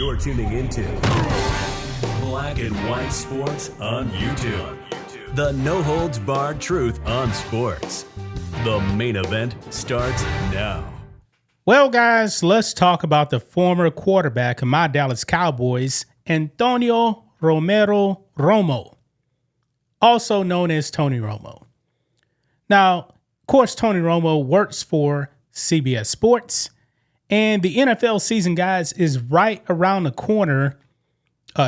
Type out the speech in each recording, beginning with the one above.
You're tuning into Black and White Sports on YouTube. The no-holds-barred truth on sports. The main event starts now. Well, guys, let's talk about the former quarterback of my Dallas Cowboys, Antonio Romero Romo, also known as Tony Romo. Now, of course, Tony Romo works for CBS Sports, and the NFL season, guys, is right around the corner.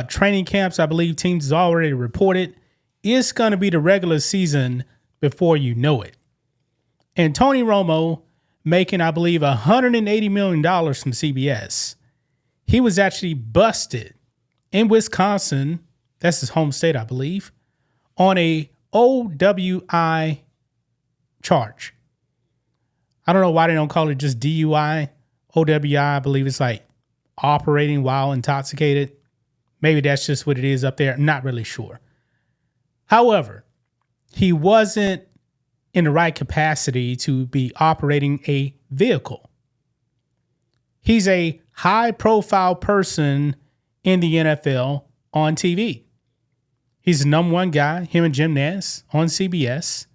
Training camps, I believe teams has already reported, it's going to be the regular season before you know it. And Tony Romo making, I believe, $180 million from CBS. He was actually busted in Wisconsin, that's his home state, I believe, on a OWI charge. I don't know why they don't call it just DUI. OWI, I believe it's like operating while intoxicated. Maybe that's just what it is up there. I'm not really sure. However, he wasn't in the right capacity to be operating a vehicle. He's a high-profile person in the NFL on TV. He's the number one guy, him and Jim Nantz on CBS.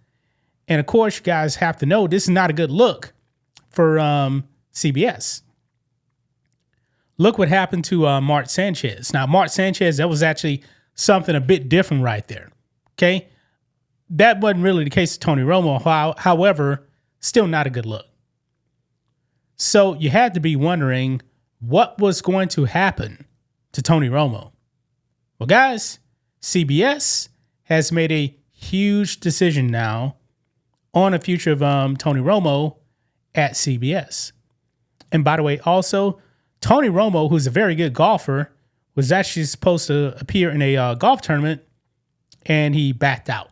And of course, you guys have to know this is not a good look for CBS. Look what happened to Mark Sanchez. Now, Mark Sanchez, that was actually something a bit different right there. Okay? That wasn't really the case of Tony Romo. However, still not a good look. So you had to be wondering what was going to happen to Tony Romo. Well, guys, CBS has made a huge decision now on the future of Tony Romo at CBS. And by the way, also, Tony Romo, who's a very good golfer, was actually supposed to appear in a golf tournament, and he backed out.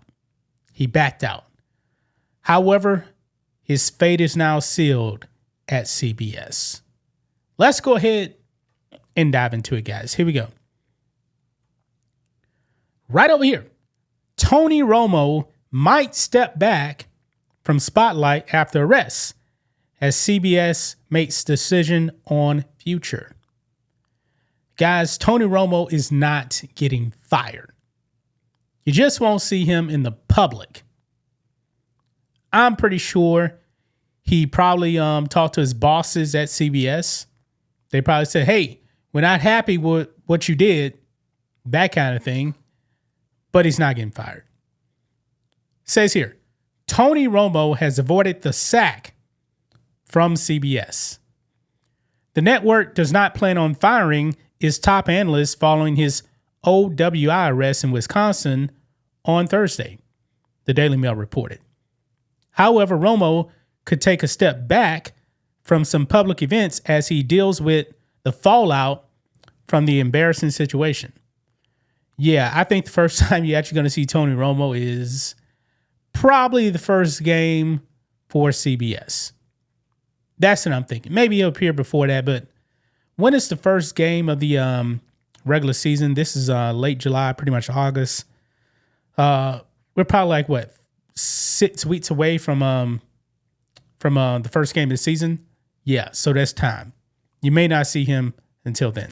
However, his fate is now sealed at CBS. Let's go ahead and dive into it, guys. Here we go. Right over here, Tony Romo might step back from spotlight after arrest as CBS makes decision on future. Guys, Tony Romo is not getting fired. You just won't see him in the public. I'm pretty sure he probably talked to his bosses at CBS. They probably said, hey, we're not happy with what you did, that kind of thing. But he's not getting fired. Says here, Tony Romo has avoided the sack from CBS. The network does not plan on firing its top analyst following his OWI arrest in Wisconsin on Thursday, the Daily Mail reported. However, Romo could take a step back from some public events as he deals with the fallout from the embarrassing situation. Yeah, I think the first time you're actually going to see Tony Romo is probably the first game for CBS. That's what I'm thinking. Maybe he'll appear before that, but when is the first game of the regular season? This is late July, pretty much August. We're probably like, 6 weeks away from the first game of the season? Yeah, so that's time. You may not see him until then.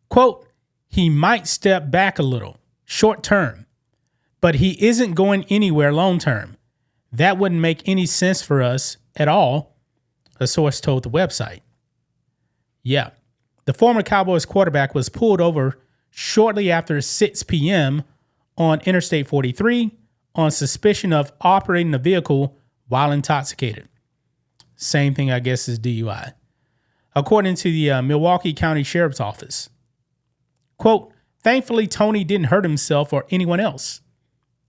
Quote, he might step back a little, short term, but he isn't going anywhere long term. That wouldn't make any sense for us at all, a source told the website. Yeah, the former Cowboys quarterback was pulled over shortly after 6 p.m. on Interstate 43 on suspicion of operating a vehicle while intoxicated. Same thing, I guess, as DUI. According to the Milwaukee County Sheriff's Office. Quote, thankfully, Tony didn't hurt himself or anyone else.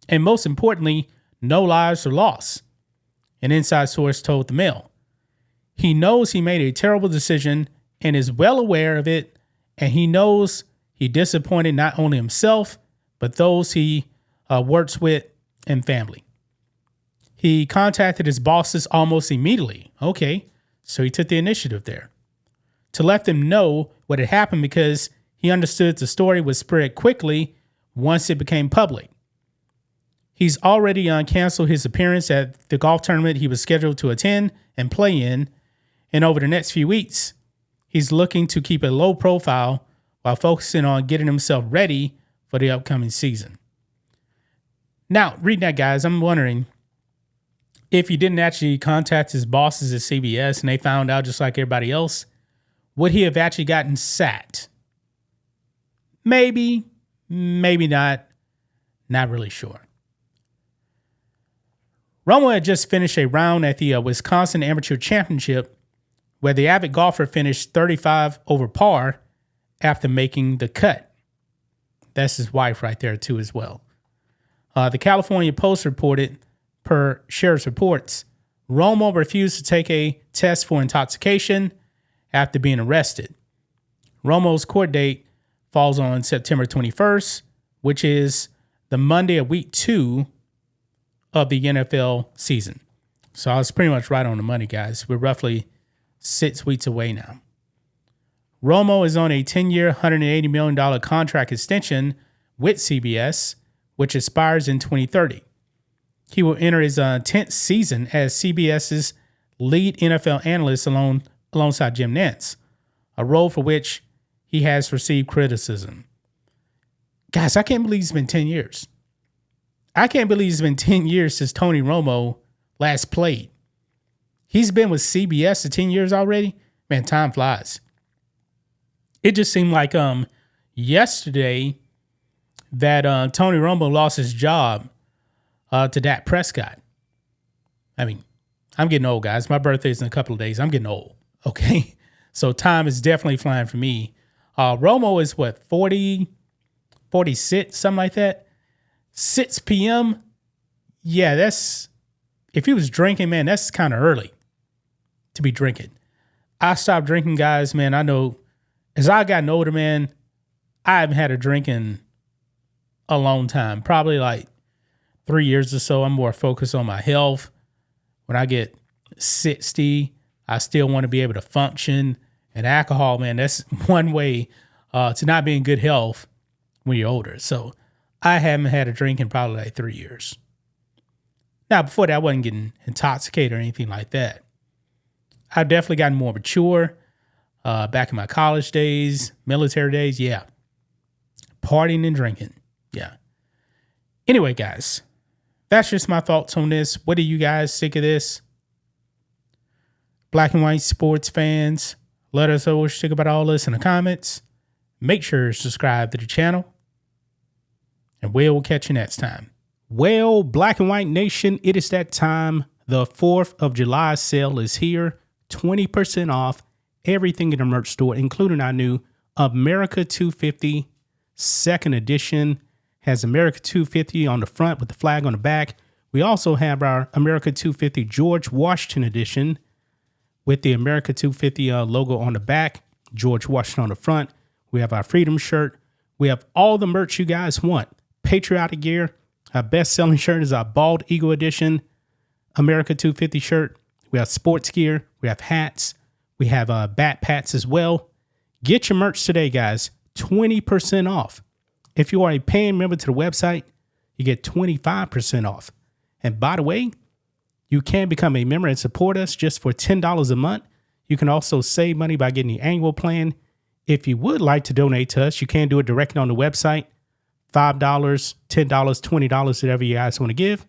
And most importantly, no lives were lost, an inside source told the Mail. He knows he made a terrible decision and is well aware of it, and he knows he disappointed not only himself, but those he works with and family. He contacted his bosses almost immediately. Okay, so he took the initiative there to let them know what had happened because he understood the story would spread quickly once it became public. He's already canceled his appearance at the golf tournament he was scheduled to attend and play in. And over the next few weeks, he's looking to keep a low profile while focusing on getting himself ready for the upcoming season. Now, reading that, guys, I'm wondering if he didn't actually contact his bosses at CBS and they found out just like everybody else, would he have actually gotten sacked? Maybe, maybe not. Not really sure. Romo had just finished a round at the Wisconsin Amateur Championship where the avid golfer finished 35 over par after making the cut. That's his wife right there too as well. The California Post reported, per Sheriff's reports, Romo refused to take a test for intoxication after being arrested. Romo's court date falls on September 21st, which is the Monday of week 2 of the NFL season. So I was pretty much right on the money, guys. We're roughly 6 weeks away now. Romo is on a 10-year, $180 million contract extension with CBS, which expires in 2030. He will enter his 10th season as CBS's lead NFL analyst alongside Jim Nantz, a role for which he has received criticism. Guys, I can't believe it's been 10 years. I can't believe it's been 10 years since Tony Romo last played. He's been with CBS for 10 years already. Man, time flies. It just seemed like yesterday that Tony Romo lost his job to Dak Prescott. I mean, I'm getting old, guys. My birthday's in a couple of days. I'm getting old, okay? So time is definitely flying for me. Romo is what, 40, 46, something like that? 6 p.m.? Yeah, that's, if he was drinking, man, that's kind of early to be drinking. I stopped drinking, guys, man. I know as I gotten older, man, I haven't had a drink in a long time. Probably like 3 years or so. I'm more focused on my health. When I get 60, I still want to be able to function. And alcohol, man, that's one way to not be in good health when you're older. So I haven't had a drink in probably like 3 years. Now, before that, I wasn't getting intoxicated or anything like that. I've definitely gotten more mature. Back in my college days, military days, yeah. Partying and drinking, yeah. Anyway, guys, that's just my thoughts on this. What do you guys think of this? Black and white sports fans, let us know what you think about all this in the comments. Make sure to subscribe to the channel. And we'll catch you next time. Well, Black and White Nation, it is that time. The 4th of July sale is here. 20% off everything in the merch store, including our new America 250 second edition. Has America 250 on the front with the flag on the back. We also have our America 250 George Washington edition with the America 250 logo on the back, George Washington on the front. We have our Freedom shirt. We have all the merch you guys want. Patriotic gear. Our best-selling shirt is our Bald Eagle edition America 250 shirt. We have sports gear. We have hats. We have bat pats as well. Get your merch today, guys. 20% off. If you are a paying member to the website, you get 25% off. And by the way, you can become a member and support us just for $10 a month. You can also save money by getting the annual plan. If you would like to donate to us, you can do it directly on the website. $5, $10, $20, whatever you guys want to give.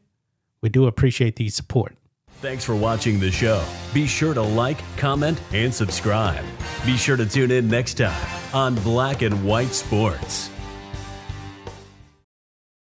We do appreciate the support. Thanks for watching the show. Be sure to like, comment, and subscribe. Be sure to tune in next time on Black and White Sports.